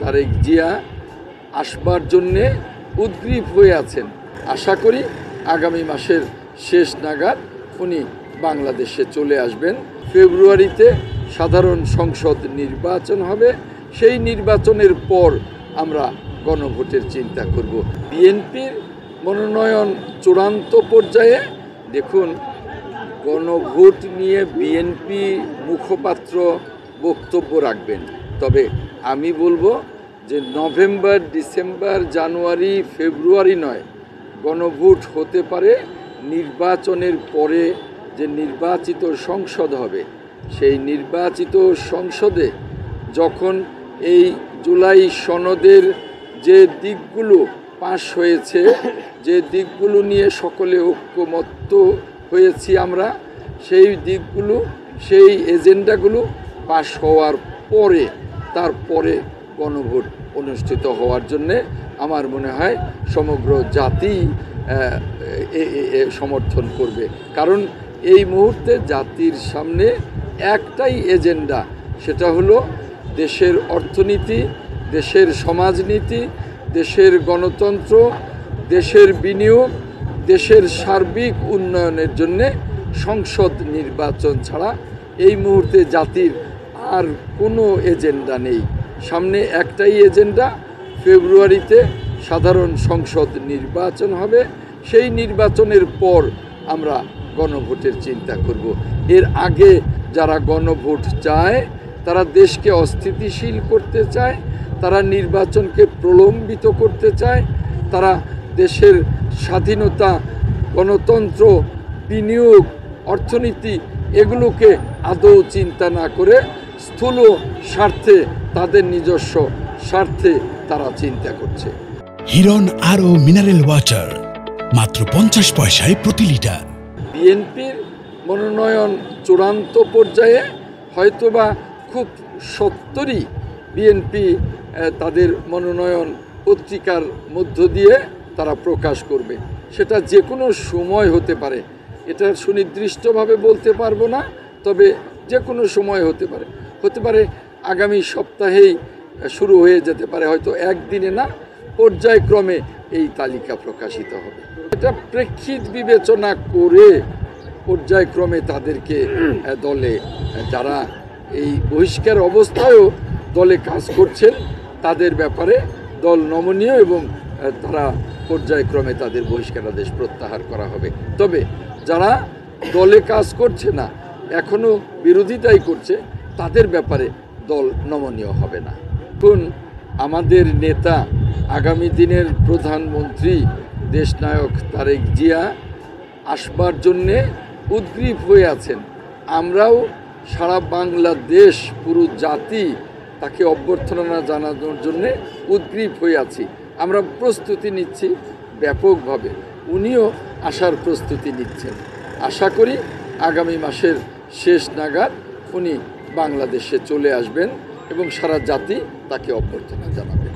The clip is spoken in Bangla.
তারেক জিয়া আসবার জন্যে উদ্গ্রীব হয়ে আছেন। আশা করি আগামী মাসের শেষ নাগাদ উনি বাংলাদেশে চলে আসবেন। ফেব্রুয়ারিতে সাধারণ সংসদ নির্বাচন হবে। সেই নির্বাচনের পর আমরা গণভোটের চিন্তা করব। বিএনপির মনোনয়ন চূড়ান্ত পর্যায়ে। দেখুন, গণভোট নিয়ে বিএনপি মুখপাত্র বক্তব্য রাখবেন, তবে আমি বলবো যে নভেম্বর, ডিসেম্বর, জানুয়ারি, ফেব্রুয়ারি নয়, গণভোট হতে পারে নির্বাচনের পরে। যে নির্বাচিত সংসদ হবে, সেই নির্বাচিত সংসদে যখন এই জুলাই সনদের যে দিকগুলো পাশ হয়েছে, যে দিকগুলো নিয়ে সকলে ঐক্যমত্য হয়েছি আমরা, সেই দিকগুলো, সেই এজেন্ডাগুলো পাশ হওয়ার পরে, তারপরে গণভোট অনুষ্ঠিত হওয়ার জন্যে আমার মনে হয় সমগ্র জাতি সমর্থন করবে। কারণ এই মুহূর্তে জাতির সামনে একটাই এজেন্ডা, সেটা হলো দেশের অর্থনীতি, দেশের সমাজনীতি, দেশের গণতন্ত্র, দেশের বিনিয়োগ, দেশের সার্বিক উন্নয়নের জন্যে সংসদ নির্বাচন ছাড়া এই মুহূর্তে জাতির আর কোনো এজেন্ডা নেই। সামনে একটাই এজেন্ডা, ফেব্রুয়ারিতে সাধারণ সংসদ নির্বাচন হবে। সেই নির্বাচনের পর আমরা গণভোটের চিন্তা করব। এর আগে যারা গণভোট চায়, তারা দেশকে অস্থিতিশীল করতে চায়, তারা নির্বাচনকে প্রলম্বিত করতে চায়, তারা দেশের স্বাধীনতা, গণতন্ত্র, বিনিয়োগ, অর্থনীতি এগুলোকে আদৌ চিন্তা না করে স্থূল স্বার্থে, তাদের নিজস্ব স্বার্থে তারা চিন্তা করছে। হিরন আরও মিনারেল ওয়াটার মাত্র 50 পয়সায় প্রতি লিটার। বিএনপির মনোনয়ন চূড়ান্ত পর্যায়ে, হয়তোবা খুব সত্তরই বিএনপি তাদের মনোনয়ন পত্রিকার মধ্য দিয়ে তারা প্রকাশ করবে। সেটা যে কোনো সময় হতে পারে, এটা সুনির্দিষ্টভাবে বলতে পারবো না, তবে যে কোনো সময় হতে পারে আগামী সপ্তাহেই শুরু হয়ে যেতে পারে, হয়তো একদিনে না, পর্যায়ক্রমে এই তালিকা প্রকাশিত হবে। এটা প্রেক্ষিত বিবেচনা করে পর্যায়ক্রমে তাদেরকে দলে, যারা এই বহিষ্কার অবস্থায়ও দলে কাজ করছেন, তাদের ব্যাপারে দল নমনীয় এবং তারা পর্যায়ক্রমে তাদের বহিষ্কারাদেশ প্রত্যাহার করা হবে। তবে যারা দলে কাজ করছে না, এখনও বিরোধিতাই করছে, তাদের ব্যাপারে দল নমনীয় হবে না। এখন আমাদের নেতা, আগামী দিনের প্রধানমন্ত্রী, দেশনায়ক তারেক জিয়া আসবার জন্যে উদ্গ্রীব হয়ে আছেন। আমরাও সারা বাংলাদেশ, পুরো জাতি তাকে অভ্যর্থনা জানানোর জন্যে উদ্গ্রীব হয়ে আছি। আমরা প্রস্তুতি নিচ্ছি ব্যাপকভাবে, উনিও আসার প্রস্তুতি নিচ্ছেন। আশা করি আগামী মাসের শেষ নাগাদ উনি বাংলাদেশে চলে আসবেন এবং সারা জাতি তাকে অভ্যর্থনা জানাবে।